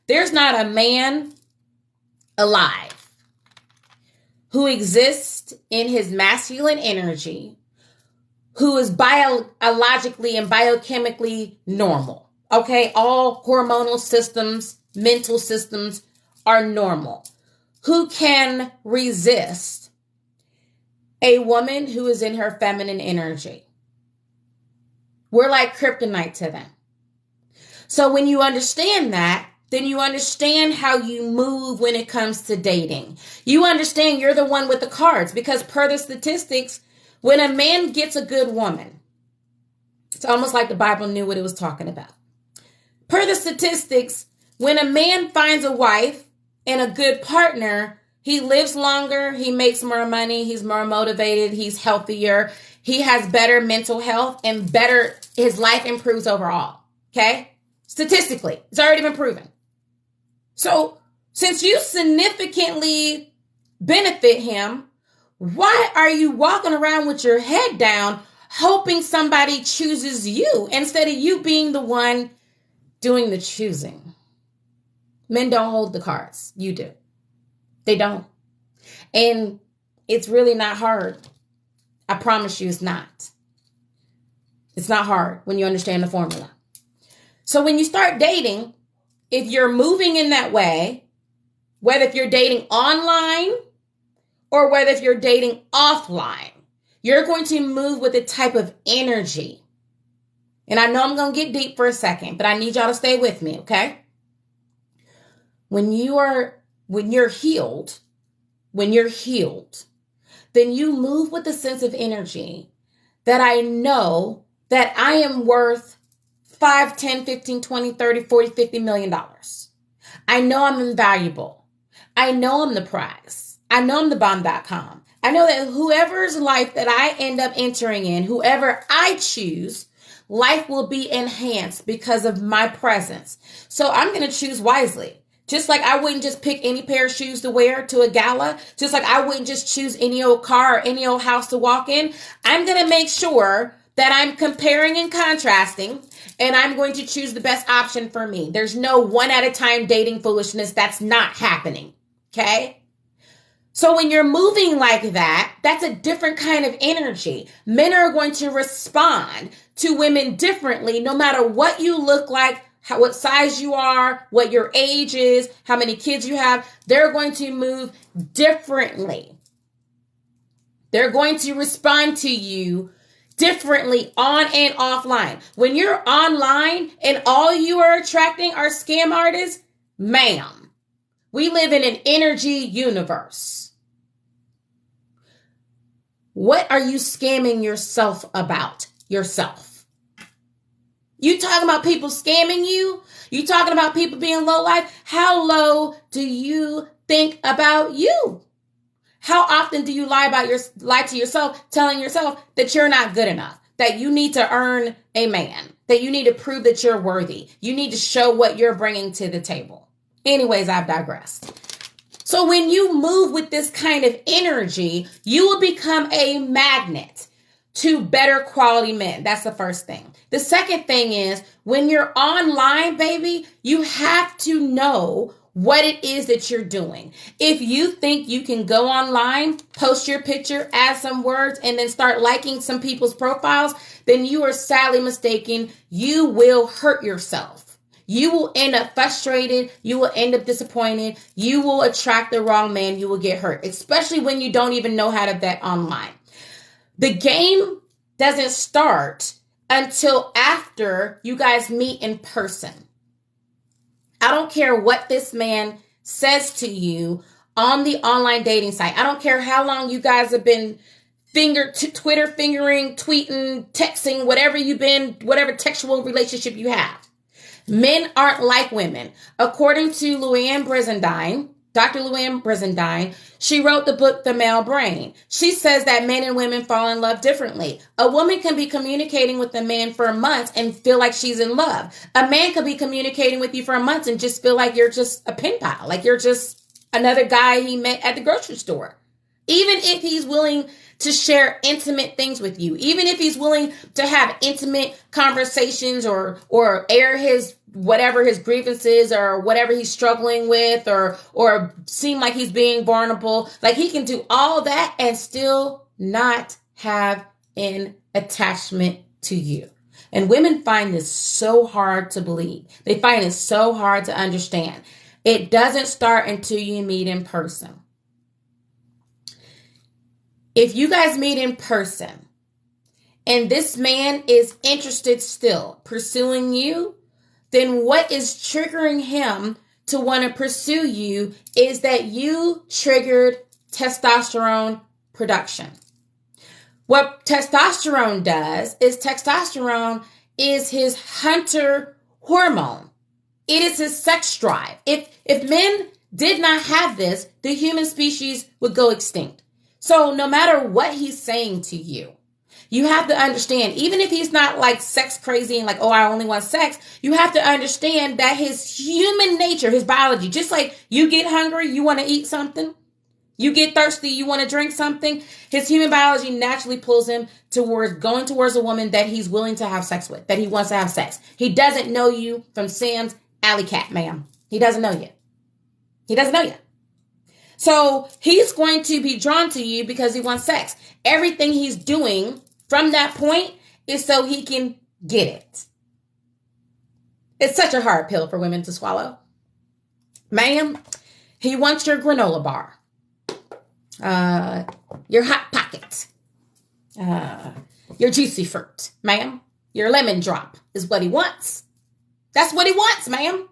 There's not a man alive who exists in his masculine energy who is biologically and biochemically normal. Okay, all hormonal systems, mental systems are normal. Who can resist a woman who is in her feminine energy? We're like kryptonite to them. So when you understand that, then you understand how you move when it comes to dating. You understand you're the one with the cards, because per the statistics, when a man gets a good woman, it's almost like the Bible knew what it was talking about. Per the statistics, when a man finds a wife and a good partner, he lives longer, he makes more money, he's more motivated, he's healthier, he has better mental health, and his life improves overall. Okay? Statistically, it's already been proven. So, since you significantly benefit him, why are you walking around with your head down hoping somebody chooses you instead of you being the one doing the choosing? Men don't hold the cards. You do. They don't. And it's really not hard. I promise you it's not. It's not hard when you understand the formula. So when you start dating, if you're moving in that way, whether if you're dating online or whether if you're dating offline, you're going to move with a type of energy. And I know I'm going to get deep for a second, but I need y'all to stay with me, okay? When you're healed, then you move with a sense of energy that I know that I am worth 5, 10, 15, 20, 30, 40, 50 million dollars. I know I'm invaluable. I know I'm the prize. I know I'm the bomb.com. I know that whoever's life that I end up entering in, whoever I choose, life will be enhanced because of my presence. So I'm going to choose wisely. Just like I wouldn't just pick any pair of shoes to wear to a gala, just like I wouldn't just choose any old car or any old house to walk in, I'm going to make sure that I'm comparing and contrasting, and I'm going to choose the best option for me. There's no one at a time dating foolishness. That's not happening. Okay? So when you're moving like that, that's a different kind of energy. Men are going to respond to women differently, no matter what you look like, what size you are, what your age is, how many kids you have. They're going to move differently. They're going to respond to you differently on and offline. When you're online and all you are attracting are scam artists, ma'am, we live in an energy universe. What are you scamming yourself about? Yourself. You talking about people scamming you? You talking about people being low life? How low do you think about you? How often do you lie to yourself, telling yourself that you're not good enough, that you need to earn a man, that you need to prove that you're worthy, you need to show what you're bringing to the table? Anyways, I've digressed. So when you move with this kind of energy, you will become a magnet to better quality men. That's the first thing. The second thing is when you're online, baby, you have to know what it is that you're doing. If you think you can go online, post your picture, add some words, and then start liking some people's profiles, then you are sadly mistaken. You will hurt yourself. You will end up frustrated. You will end up disappointed. You will attract the wrong man. You will get hurt, especially when you don't even know how to vet online. The game doesn't start until after you guys meet in person. I don't care what this man says to you on the online dating site. I don't care how long you guys have been Twitter fingering, tweeting, texting, whatever textual relationship you have. Men aren't like women. According to Dr. Luann Brizendine, she wrote the book, The Male Brain. She says that men and women fall in love differently. A woman can be communicating with a man for months and feel like she's in love. A man could be communicating with you for months and just feel like you're just a pen pal, like you're just another guy he met at the grocery store. Even if he's willing to share intimate things with you, even if he's willing to have intimate conversations or air his whatever his grievances or whatever he's struggling with, or seem like he's being vulnerable. Like, he can do all that and still not have an attachment to you. And women find this so hard to believe. They find it so hard to understand. It doesn't start until you meet in person. If you guys meet in person and this man is interested still, pursuing you, then what is triggering him to want to pursue you is that you triggered testosterone production. What testosterone does is testosterone is his hunter hormone. It is his sex drive. If men did not have this, the human species would go extinct. So no matter what he's saying to you, you have to understand, even if he's not like sex crazy and like, oh, I only want sex, you have to understand that his human nature, his biology, just like you get hungry, you want to eat something, you get thirsty, you want to drink something, his human biology naturally pulls him towards going towards a woman that he's willing to have sex with, that he wants to have sex. He doesn't know you from Sam's Alley Cat, ma'am. He doesn't know you. He doesn't know you. So he's going to be drawn to you because he wants sex. Everything he's doing from that point is so he can get it. It's such a hard pill for women to swallow. Ma'am, he wants your granola bar, your Hot Pocket, your Juicy Fruit, ma'am. Your lemon drop is what he wants. That's what he wants, ma'am.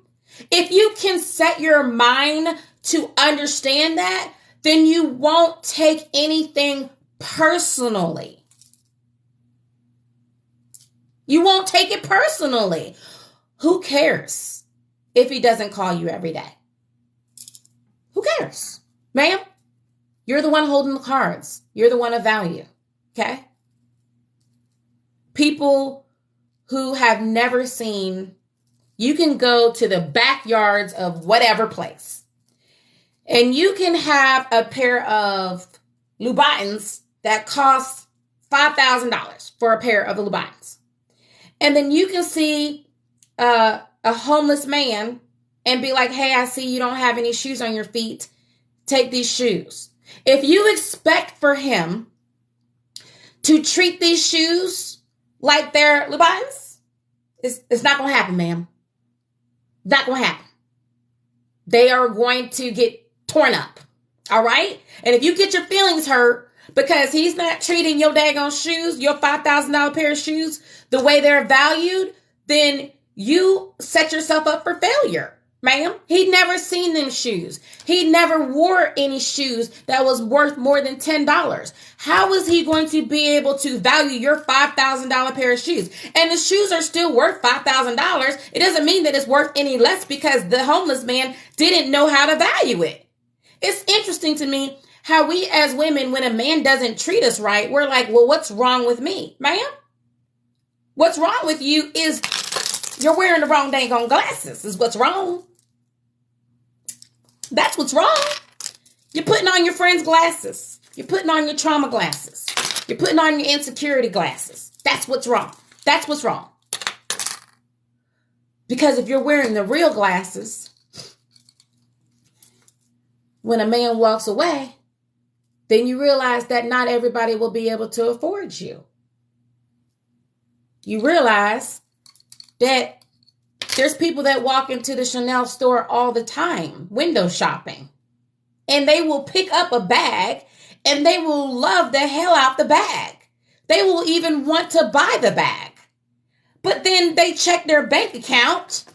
If you can set your mind to understand that, then you won't take anything personally. You won't take it personally. Who cares if he doesn't call you every day? Who cares? Ma'am, you're the one holding the cards. You're the one of value. Okay? People who have never seen, you can go to the backyards of whatever place, and you can have a pair of Louboutins that cost $5,000 for a pair of the Louboutins. And then you can see a homeless man and be like, hey, I see you don't have any shoes on your feet. Take these shoes. If you expect for him to treat these shoes like they're Louboutins, it's not going to happen, ma'am. Not going to happen. They are going to get torn up. All right? And if you get your feelings hurt because he's not treating your daggone shoes, your $5,000 pair of shoes, the way they're valued, then you set yourself up for failure, ma'am. He'd never seen them shoes. He never wore any shoes that was worth more than $10. How is he going to be able to value your $5,000 pair of shoes? And the shoes are still worth $5,000. It doesn't mean that it's worth any less because the homeless man didn't know how to value it. It's interesting to me how we as women, when a man doesn't treat us right, we're like, well, what's wrong with me, ma'am? What's wrong with you is you're wearing the wrong dang on glasses is what's wrong. That's what's wrong. You're putting on your friend's glasses. You're putting on your trauma glasses. You're putting on your insecurity glasses. That's what's wrong. That's what's wrong. Because if you're wearing the real glasses, when a man walks away, then you realize that not everybody will be able to afford you. You realize that there's people that walk into the Chanel store all the time, window shopping, and they will pick up a bag and they will love the hell out the bag. They will even want to buy the bag. But then they check their bank account,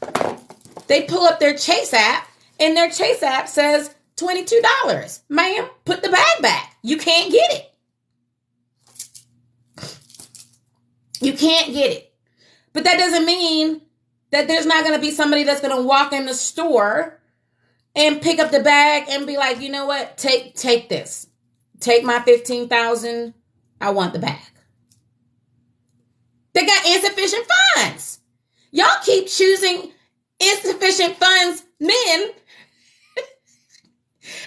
they pull up their Chase app, and their Chase app says $22. Ma'am, put the bag back. You can't get it. You can't get it. But that doesn't mean that there's not going to be somebody that's going to walk in the store and pick up the bag and be like, you know what? Take this. Take my $15,000. I want the bag. They got insufficient funds. Y'all keep choosing insufficient funds men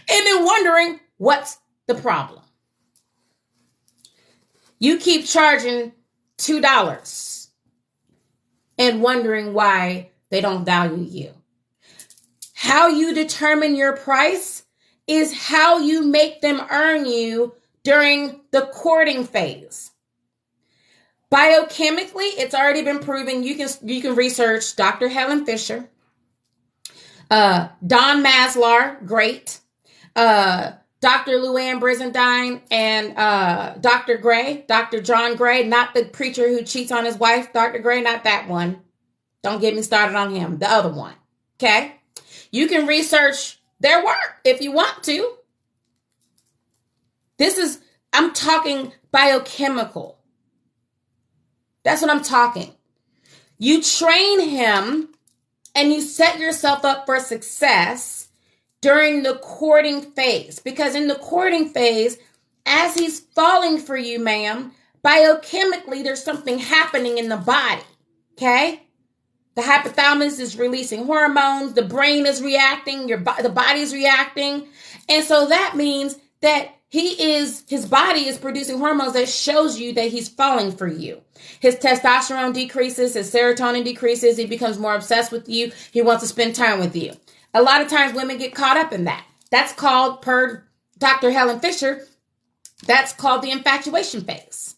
and then wondering what's the problem. You keep charging $2 and wondering why They don't value you. How you determine your price is how you make them earn you during the courting phase. Biochemically, it's already been proven. You can research Dr. Helen Fisher, Don Maslar, great, Dr. Luann Brizendine, and Dr. Gray, Dr. John Gray, not the preacher who cheats on his wife, Dr. Gray, not that one. Don't get me started on him, the other one, okay? You can research their work if you want to. I'm talking biochemical. That's what I'm talking. You train him and you set yourself up for success during the courting phase. Because in the courting phase, as he's falling for you, ma'am, biochemically, there's something happening in the body, okay? The hypothalamus is releasing hormones. The brain is reacting. The body is reacting. And so that means that his body is producing hormones that shows you that he's falling for you. His testosterone decreases. His serotonin decreases. He becomes more obsessed with you. He wants to spend time with you. A lot of times women get caught up in that. That's called, per Dr. Helen Fisher, that's called the infatuation phase.